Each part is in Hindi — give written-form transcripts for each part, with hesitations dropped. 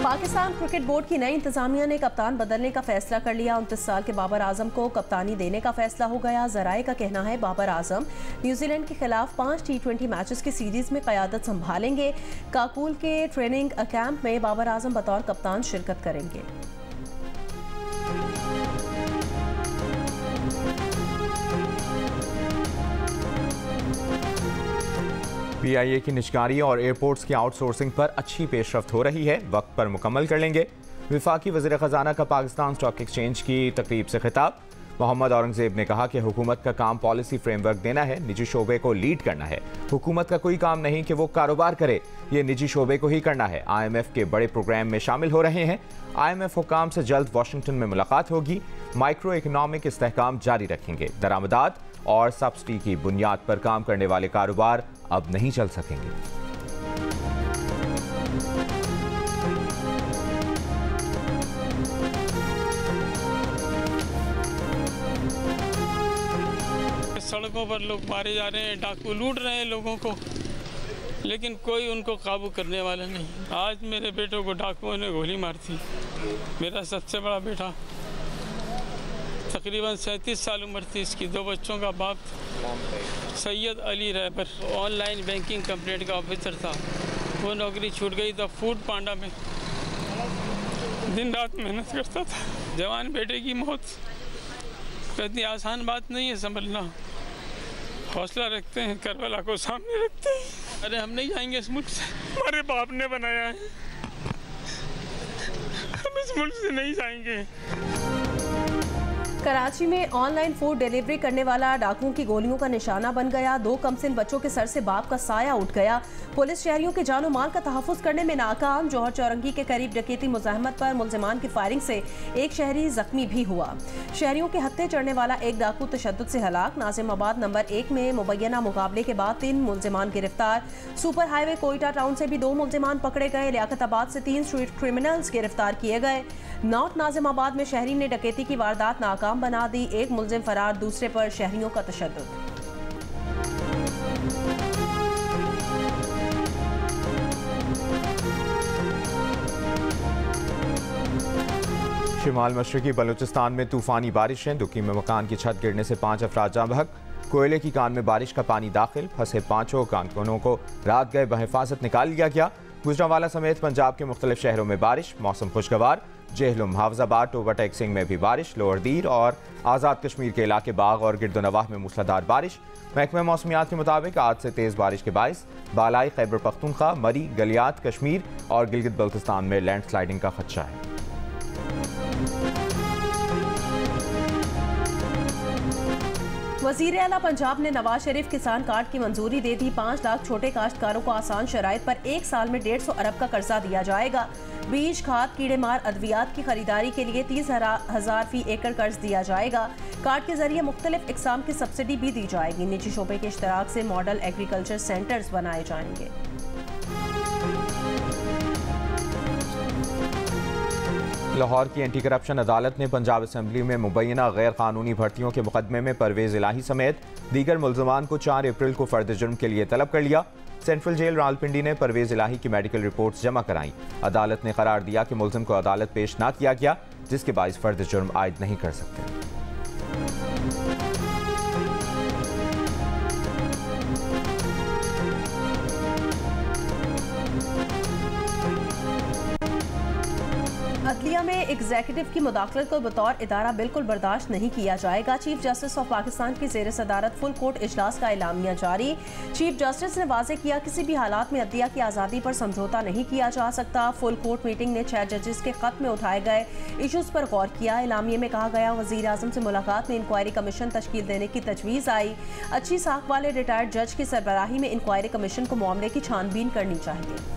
पाकिस्तान क्रिकेट बोर्ड की नई इंतजामिया ने कप्तान बदलने का फैसला कर लिया। 29 साल के बाबर आजम को कप्तानी देने का फैसला हो गया। जराए का कहना है बाबर आजम न्यूजीलैंड के खिलाफ 5 T20 मैचेस की सीरीज में क़यादत संभालेंगे। काकुल के ट्रेनिंग कैंप में बाबर आजम बतौर कप्तान शिरकत करेंगे। PIA की निजकारी और एयरपोर्ट्स की आउटसोर्सिंग पर अच्छी पेशरफ्त हो रही है, वक्त पर मुकम्मल कर लेंगे। वफाकी वज़ीर ख़जाना का पाकिस्तान स्टॉक एक्सचेंज की तकरीब से खिताब। मोहम्मद औरंगजेब ने कहा कि हुकूमत का काम पॉलिसी फ्रेमवर्क देना है, निजी शोबे को लीड करना है। हुकूमत का कोई काम नहीं कि वो कारोबार करे, ये निजी शोबे को ही करना है। IMF के बड़े प्रोग्राम में शामिल हो रहे हैं। IMF हुकाम से जल्द वाशिंगटन में मुलाकात होगी। माइक्रो इकनॉमिक इस्तेहकाम जारी रखेंगे। दरामदात और सब्सिडी की बुनियाद पर काम करने वाले कारोबार अब नहीं चल सकेंगे। सड़कों पर लोग मारे जा रहे हैं, डाकू लूट रहे हैं लोगों को, लेकिन कोई उनको काबू करने वाला नहीं। आज मेरे बेटों को डाकुओं ने गोली मार दी। मेरा सबसे बड़ा बेटा तकरीबन 37 साल उम्र थी, इसकी 2 बच्चों का बाप Syed Ali Rahbar online banking complaint का ऑफिसर था। वो नौकरी छूट गई तो फूड पांडा में दिन रात मेहनत करता था। जवान बेटे की मौत इतनी आसान बात नहीं है संभलना। हौसला रखते हैं, करबला को सामने रखते हैं। अरे हम नहीं जाएंगे इस मुल्क से, हमारे बाप ने बनाया है, हम इस मुल्क से नहीं जाएंगे। कराची में ऑनलाइन फूड डिलीवरी करने वाला डाकुओं की गोलियों का निशाना बन गया। 2 कमसिन बच्चों के सर से बाप का साया उठ गया। पुलिस शहरियों के जानो माल का तहफ़्फ़ुज़ करने में नाकाम। जौहर चौरंगी के करीब डकैती मुज़ाहमत पर मुल्ज़िमान की फायरिंग से एक शहरी जख्मी भी हुआ। शहरियों के हत्थे चढ़ने वाला एक डाकू तशद्दुद से हलाक। नाज़िमाबाद नंबर 1 में मुबैना मुकाबले के बाद 3 मुल्ज़िमान गिरफ्तार। सुपर हाईवे कोयटा टाउन से भी 2 मुल्ज़िमान पकड़े गए। लियाकताबाद से 3 स्ट्रीट क्रिमिनल्स गिरफ्तार किए गए। नॉर्थ नाज़िमाबाद में शहरी ने डकैती की वारदात नाकाम बना दी। एक मुल्जिम फरार, दूसरे पर शहरियों का तशद्दुद। शिमाल मशरकी बलूचिस्तान में तूफानी बारिशें। दुकी में मकान की छत गिरने से 5 अफराद जाँ बहक। कोयले की कान में बारिश का पानी दाखिल। फंसे 5 कारकुनों को रात गए बहिफाजत निकाल लिया गया। गुजरांवाला समेत पंजाब के मुख्तलिफ शहरों में बारिश। मौसम खुशगवार। जेहलुम, हाफजाबाद, टोबा टेक्सिंग में भी बारिश। लोअर दीर और आज़ाद कश्मीर के इलाके बाग और गिरदोनवाह में मूसलाधार बारिश। महकमा मौसमियात के मुताबिक आज से तेज़ बारिश के बाइस बालाई खैबर पख्तूनख्वा, मरी, गलियात, कश्मीर और गिलगित बल्तिस्तान में लैंडस्लाइडिंग का खदशा है। वज़ीर आला पंजाब ने नवाज शरीफ किसान कार्ड की मंजूरी दे दी। 5 लाख छोटे काश्तकारों को आसान शराइत पर 1 साल में 150 अरब का कर्जा दिया जाएगा। बीज, खाद, कीड़ेमार अद्वियात की खरीदारी के लिए 30,000 फी एकड़ कर्ज दिया जाएगा। कार्ड के जरिए मुख्तलिफ इकसाम की सब्सिडी भी दी जाएगी। निजी शोबे के इश्तराक से मॉडल एग्रीकल्चर सेंटर्स बनाए जाएंगे। लाहौर की एंटी करप्शन अदालत ने पंजाब असम्बली में मुबैना गैर कानूनी भर्तियों के मुकदमे में परवेज़ इलाही समेत दीगर मुल्ज़िमान को 4 अप्रैल को फर्द जुर्म के लिए तलब कर लिया। सेंट्रल जेल रावलपिंडी ने परवेज़ इलाही की मेडिकल रिपोर्ट्स जमा कराई। अदालत ने करार दिया कि मुल्ज़िम को अदालत पेश ना किया गया, जिसके बाइस फर्द जुर्म आयद नहीं कर सकते। अदलिया में एग्जीक्यूटिव की मुदाखलत को बतौर इदारा बिल्कुल बर्दाश्त नहीं किया जाएगा। चीफ जस्टिस ऑफ पाकिस्तान की ज़ेर सदारत फुल कोर्ट इजलास का एलामिया जारी। चीफ जस्टिस ने वाज़ेह किया किसी भी हालात में अदलिया की आज़ादी पर समझौता नहीं किया जा सकता। फुल कोर्ट मीटिंग ने 6 जजेस के खत में उठाए गए इशूज़ पर गौर किया। एलामिया में कहा गया वज़ीर आज़म से मुलाकात में इंक्वायरी कमीशन तश्कील देने की तजवीज़ आई। अच्छी साख वाले रिटायर्ड जज की सरबराही में इंक्वायरी कमीशन को मामले की छानबीन करनी चाहिए।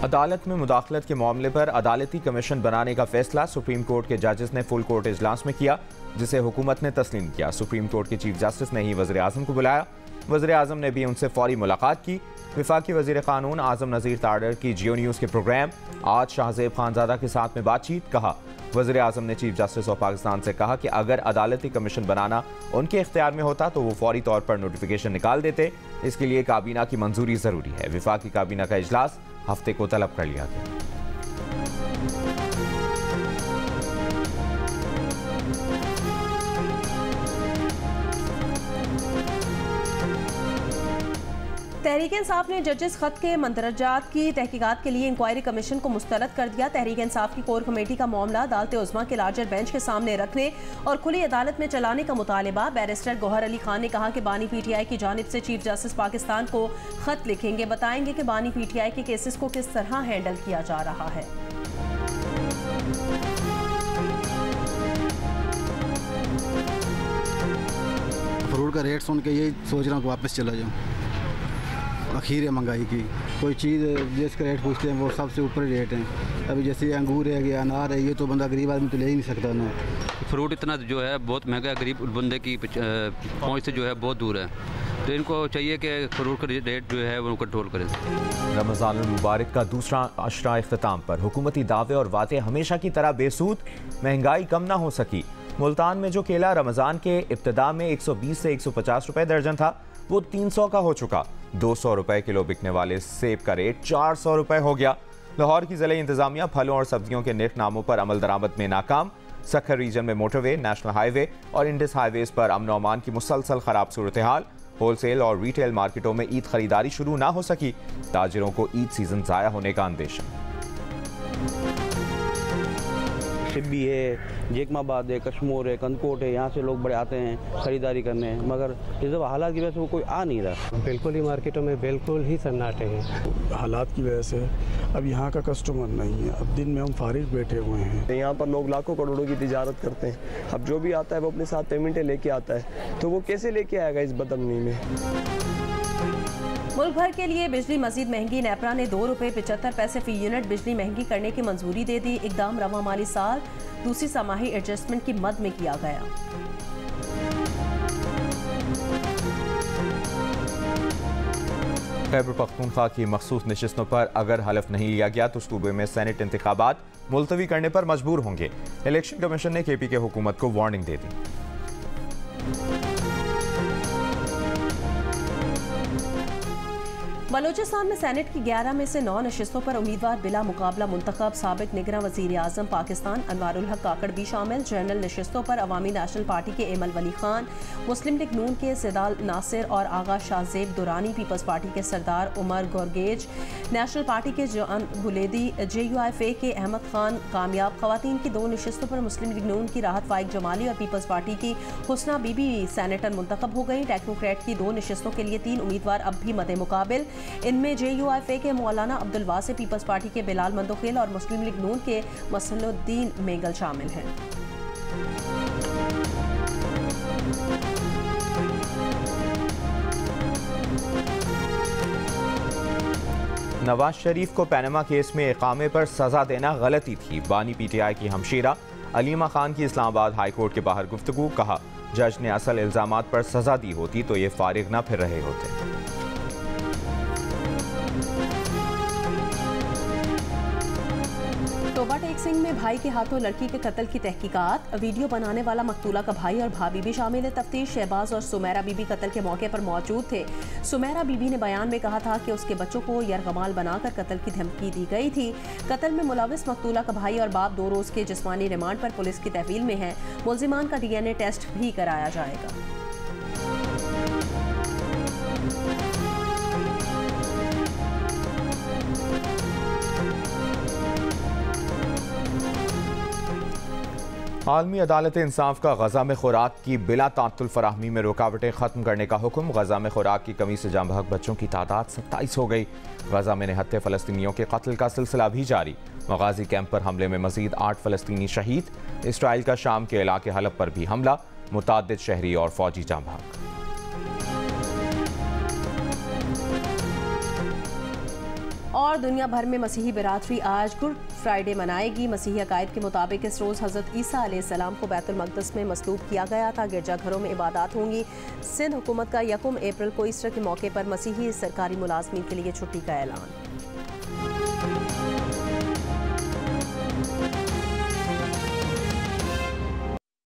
अदालत में मुदाखलत के मामले पर अदालती कमीशन बनाने का फैसला सुप्रीम कोर्ट के जजेस ने फुल कोर्ट इजलास में किया, जिसे हुकूमत ने तस्लीम किया। सुप्रीम कोर्ट के चीफ जस्टिस ने ही वज़ीर आज़म को बुलाया। वज़ीर आज़म ने भी उनसे फौरी मुलाकात की। वफाकी वज़ीर क़ानून आज़म नज़ीर ताडर की जियो न्यूज़ के प्रोग्राम आज शाहज़ेब खानज़ादा के साथ में बातचीत। कहा वज़ीर आज़म ने चीफ जस्टिस ऑफ पाकिस्तान से कहा कि अगर अदालती कमीशन बनाना उनके इख्तियार में होता तो वो फौरी तौर पर नोटिफिकेशन निकाल देते। इसके लिए काबीना की मंजूरी ज़रूरी है। वफाकी काबीना का इजलास हफ्ते को तलब कर लिया गया। तहरीक इंसाफ ने जजेस खत के मंदरजात की तहकीकात के लिए इंक्वायरी कमीशन को मुस्तरद कर दिया। तहरीक इंसाफ की कोर कमेटी का मामला अदालत उज़्मा के लार्जर बेंच के सामने रखने और खुली अदालत में चलाने का मुतालिबा। बैरिस्टर गौहर अली खान ने कहा कि बानी PTI की जानिब से चीफ जस्टिस पाकिस्तान को खत लिखेंगे, बताएंगे कि बानी PTI के केसेस को किस तरह हैंडल किया जा रहा है। फ्रूट का रेट सुन के यही सोच रहा हूँ कि वापस चला जाऊँ। आखिर है महंगाई की, कोई चीज़ जिसका रेट पूछते हैं वो सबसे ऊपर रेट है। अभी जैसे अंगूर है या अनार है, ये तो बंदा गरीब आदमी तो ले ही नहीं सकता ना। फ्रूट इतना जो है बहुत महंगा है, गरीब बंदे की पहुँच से जो है बहुत दूर है, तो इनको चाहिए कि फ्रूट का रेट जो है वो कंट्रोल करें। रमज़ान मुबारक का दूसरा अशरा इख्तिताम पर हुकूमती दावे और वादे हमेशा की तरह बेसूद। महंगाई कम ना हो सकी। मुल्तान में जो केला रमज़ान के इब्तिदा में 120 से 150 रुपए दर्जन था वो 300 का हो चुका। 200 रुपए किलो बिकने वाले सेब का रेट 400 रुपए हो गया। लाहौर की ज़िला इंतजामिया फलों और सब्जियों के नेक नामों पर अमल दरामद में नाकाम। सखर रीजन में मोटरवे, नेशनल हाईवे और इंडस हाईवेज पर अमन और अमान की मुसलसल खराब सूरत हाल। होलसेल और रिटेल मार्केटों में ईद खरीदारी शुरू ना हो सकी। ताजिरों को ईद सीजन ज़ाया होने का अंदेशा। शिब्बी है, जेकमाबाद है, कश्मोर है, कंदकोट है, यहाँ से लोग बड़े आते हैं ख़रीदारी करने, मगर इस दफ़ा हालात की वजह से वो कोई आ नहीं रहा। बिल्कुल ही मार्केटों में बिल्कुल ही सन्नाटे हैं। हालात की वजह से अब यहाँ का कस्टमर नहीं है। अब दिन में हम फारिग बैठे हुए हैं। यहाँ पर लोग लाखों करोड़ों की तिजारत करते हैं। अब जो भी आता है वो अपने साथ पेमेंटें लेके आता है, तो वो कैसे लेके आएगा इस बदअमनी में। मुल्क भर के लिए बिजली मजीद महंगी। नेपरा ने 2 रुपये 75 पैसे फी यूनिट बिजली महंगी करने की मंजूरी दे दी। इकदाम रवा माली साल दूसरी समाही एडजस्टमेंट की मद में किया गया। खैबर पख्तूनख्वा की मखसूस नशिस्तों पर अगर हलफ नहीं लिया गया तो सूबे में सेनेट इंतखाबात मुलतवी करने पर मजबूर होंगे। इलेक्शन कमीशन ने KP के हुकूमत को वार्निंग दे दी। बलूचिस्तान में सेनेट की 11 में से 9 नशिस्तों पर उम्मीदवार बिला मुकाबला मुंतखब। साबिक निगरां वज़ीर आज़म पाकिस्तान अनवारुल हक काकड़ भी शामिल। जनरल नशिस्तों पर अवामी नेशनल पार्टी के एमल वली खान, मुस्लिम लीग नून के सिदाल नासिर और आगा शाहजेब दुरानी, पीपल्स पार्टी के सरदार उमर गोरगेज, नेशनल पार्टी के जॉन बुलेदी, JUIFA के अहमद खान कामयाब। खवातीन की 2 नशिस्तों पर मुस्लिम लीग नून की राहत फाइक जमाली और पीपल्स पार्टी की हुस्ना बीबी सेनेटर मुंतखब हो गई। टेक्नोक्रेट की 2 नशिस्तों के लिए 3 उम्मीदवार अब भी मदे मुकाबिल। इनमें JUIFA के मौलाना अब्दुल वासे, पीपल्स पार्टी के बिलाल मंदोखेल और मुस्लिम लीग नून के मसलुद्दीन मेंगल शामिल हैं। नवाज शरीफ को पैनमा केस में इकामे पर सजा देना गलती थी। बानी PTI की हमशीरा अलीमा खान की इस्लामाबाद हाई कोर्ट के बाहर गुफ्तगू। कहा, जज ने असल इल्जामात पर सजा दी होती तो ये फारिग न फिर रहे होते। तोबा टेक सिंह में भाई के हाथों लड़की के कत्ल की तहकीकात। वीडियो बनाने वाला मकतूला का भाई और भाभी भी शामिल है तफ्तीश। शहबाज और सुमेरा बीबी कत्ल के मौके पर मौजूद थे। सुमेरा बीबी ने बयान में कहा था कि उसके बच्चों को यरगमाल बनाकर कत्ल की धमकी दी गई थी। कत्ल में मुलविस मकतूला का भाई और बाप 2 रोज के जिस्मानी रिमांड पर पुलिस की तहवील में है। मुल्जिमान का DNA टेस्ट भी कराया जाएगा। आलमी अदालत इंसाफ का गजा में खुराक की बिला तातुल फराहमी में रुकावटें खत्म करने का हुक्म। गजा में खुराक की कमी से जाँ बहक बच्चों की तादाद 27 हो गई। गजा में निहत्ते फ़लस्तीनियों के कत्ल का सिलसिला भी जारी। मगाजी कैंप पर हमले में मजीद 8 फ़लस्तीनी शहीद। इसराइल का शाम के इलाके हलब पर भी हमला। मुताद्दिद शहरी और फौजी जाँ बहक। और दुनिया भर में मसीही बिरादरी आज गुड फ्राइडे मनाएगी। मसीही अकायद के मुताबिक इस रोज़ हज़रत ईसा अलैहिस्सलाम को बैतुल मक़दस में मसलूब किया गया था। गिरजाघरों में इबादत होंगी। सिंध हुकूमत का 1 अप्रैल को ईस्टर के मौके पर मसीही सरकारी मुलाजमीन के लिए छुट्टी का ऐलान।